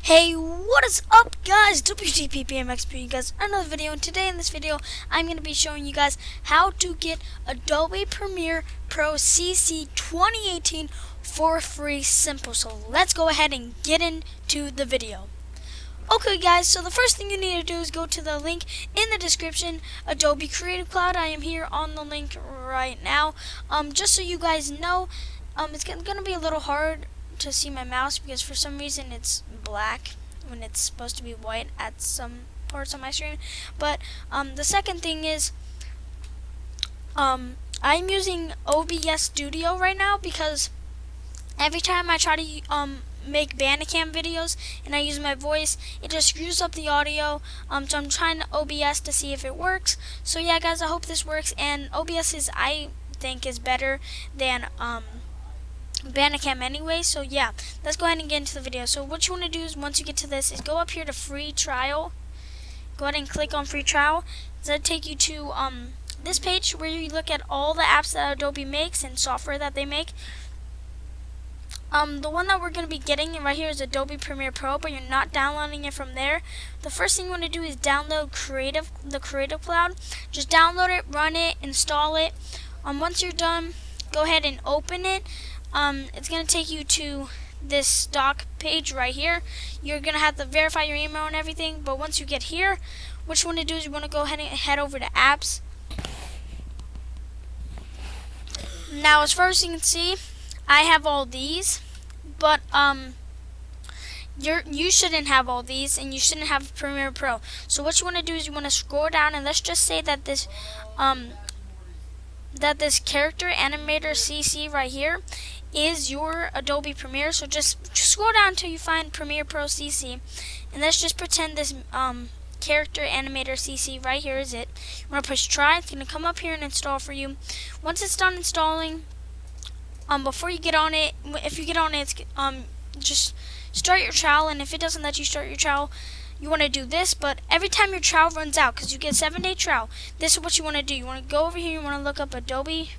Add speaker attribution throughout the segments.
Speaker 1: Hey, what is up, guys? WTPPMX for you guys another video, and today in this video I'm going to be showing you guys how to get Adobe Premiere Pro CC 2018 for free simple. So let's go ahead and get into the video. Okay guys, so the first thing you need to do is go to the link in the description, Adobe Creative Cloud. I am here on the link right now. Just so you guys know, it's going to be a little hard to see my mouse because for some reason it's black when it's supposed to be white at some parts on my screen. But the second thing is I'm using OBS Studio right now because every time I try to make Bandicam videos and I use my voice, it just screws up the audio. So I'm trying OBS to see if it works. So yeah guys, I hope this works, and OBS I think is better than Bandicam anyway. So yeah, let's go ahead and get into the video. So what you want to do is, once you get to this, is go up here to free trial. Go ahead and click on free trial. That'll take you to this page where you look at all the apps that Adobe makes and software that they make. The one that we're going to be getting right here is Adobe Premiere Pro, but you're not downloading it from there. The first thing you want to do is download the Creative Cloud. Just download it, run it, install it. Once you're done, go ahead and open it. It's going to take you to this stock page right here. You're going to have to verify your email and everything, but once you get here, what you want to do is you want to go ahead and head over to apps. Now as far as you can see, I have all these, but you shouldn't have all these, and you shouldn't have Premiere Pro. So what you want to do is you want to scroll down, and let's just say that this character animator CC right here is your Adobe Premiere. So just scroll down until you find Premiere Pro CC, and let's just pretend this character animator CC right here is it. You want to push try. It's going to come up here and install for you. Once it's done installing, before you get on it, if you get on it, it's, just start your trial, and if it doesn't let you start your trial, you want to do this. But every time your trial runs out, because you get a 7-day trial, this is what you want to do. You want to go over here, you want to look up Adobe.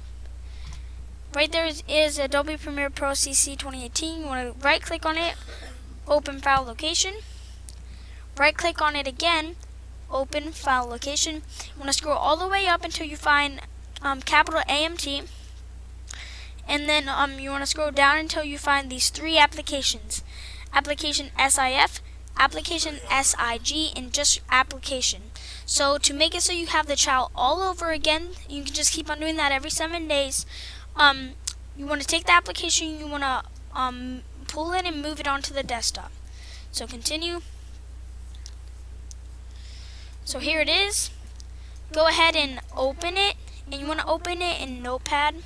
Speaker 1: Right there is Adobe Premiere Pro CC 2018. You want to right click on it, open file location. Right click on it again, open file location. You want to scroll all the way up until you find capital AMT. And then you want to scroll down until you find these three applications: application SIF, application SIG, and just application. So to make it so you have the trial all over again, you can just keep on doing that every 7 days. You want to take the application, you want to pull it and move it onto the desktop. So continue. So here it is. Go ahead and open it, and you want to open it in Notepad.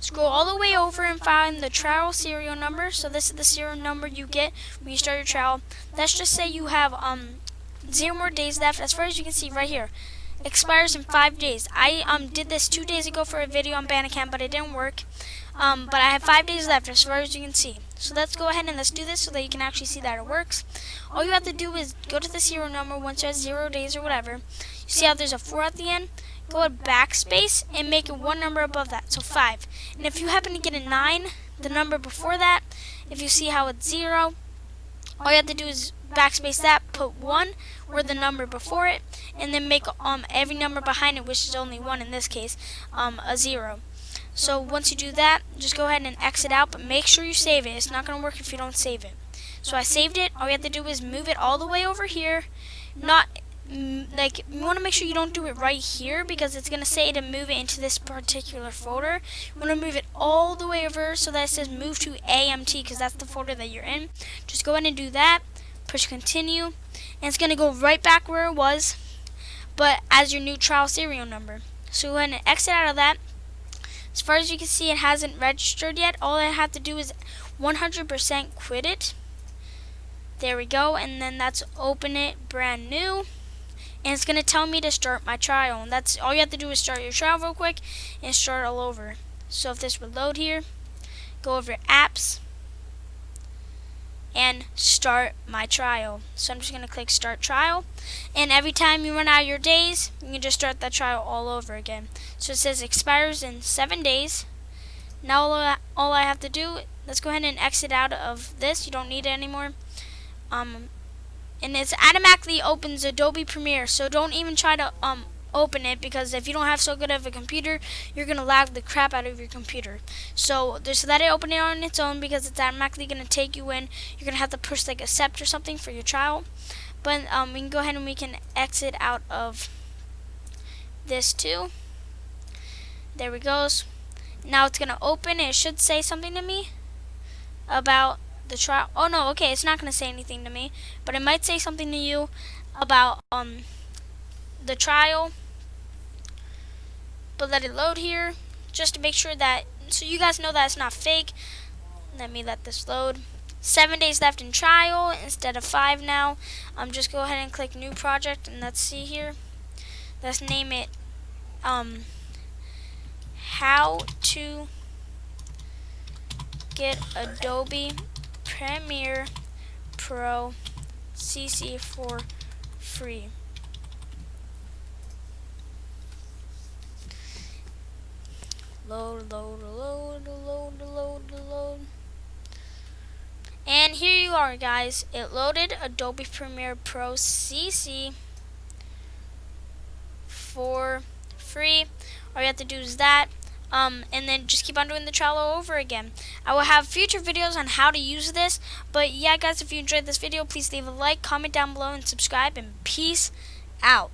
Speaker 1: Scroll all the way over and find the trial serial number. So this is the serial number you get when you start your trial. Let's just say you have 0 more days left. As far as you can see right here, expires in 5 days. I did this 2 days ago for a video on Bandicam, but it didn't work. But I have 5 days left as far as you can see. So let's go ahead and let's do this so that you can actually see that it works. All you have to do is go to the serial number once it has 0 days or whatever. You see how there's a 4 at the end? Go ahead backspace and make it one number above that, so 5. And if you happen to get a 9, the number before that, if you see how it's 0, all you have to do is backspace that, put 1 or the number before it, and then make every number behind it, which is only 1 in this case, a 0. So once you do that, just go ahead and exit out, but make sure you save it. It's not going to work if you don't save it. So I saved it. All you have to do is move it all the way over here. Like, you want to make sure you don't do it right here, because it's going to say to move it into this particular folder. You want to move it all the way over so that it says move to AMT, because that's the folder that you're in. Just go ahead and do that. Push continue, and it's going to go right back where it was, but as your new trial serial number. So go ahead and exit out of that. As far as you can see, it hasn't registered yet. All I have to do is 100% quit it. There we go, and then that's open it brand new. And it's going to tell me to start my trial. And that's all you have to do is start your trial real quick and start all over. So if this would load here, go over apps and start my trial. So I'm just going to click start trial. And every time you run out of your days, you can just start that trial all over again. So it says expires in 7 days. Now all I have to do let's go ahead and exit out of this. You don't need it anymore. And it automatically opens Adobe Premiere, so don't even try to open it, because if you don't have so good of a computer, you're gonna lag the crap out of your computer. So just let it open it on its own, because it's automatically gonna take you in. You're gonna have to push like accept or something for your trial. But we can go ahead and we can exit out of this too. There we goes. Now it's gonna open. It should say something to me about the trial. Oh no, okay, it's not gonna say anything to me, but it might say something to you about the trial. But let it load here, just to make sure that, so you guys know that it's not fake. Let me let this load. 7 days left in trial instead of 5 now. Just go ahead and click new project, and let's see here. Let's name it how to get Adobe Premiere Pro CC for free. Load. And here you are, guys. It loaded Adobe Premiere Pro CC for free. All you have to do is that. And then just keep on doing the trial all over again. I will have future videos on how to use this. But yeah, guys, if you enjoyed this video, please leave a like, comment down below, and subscribe. And peace out.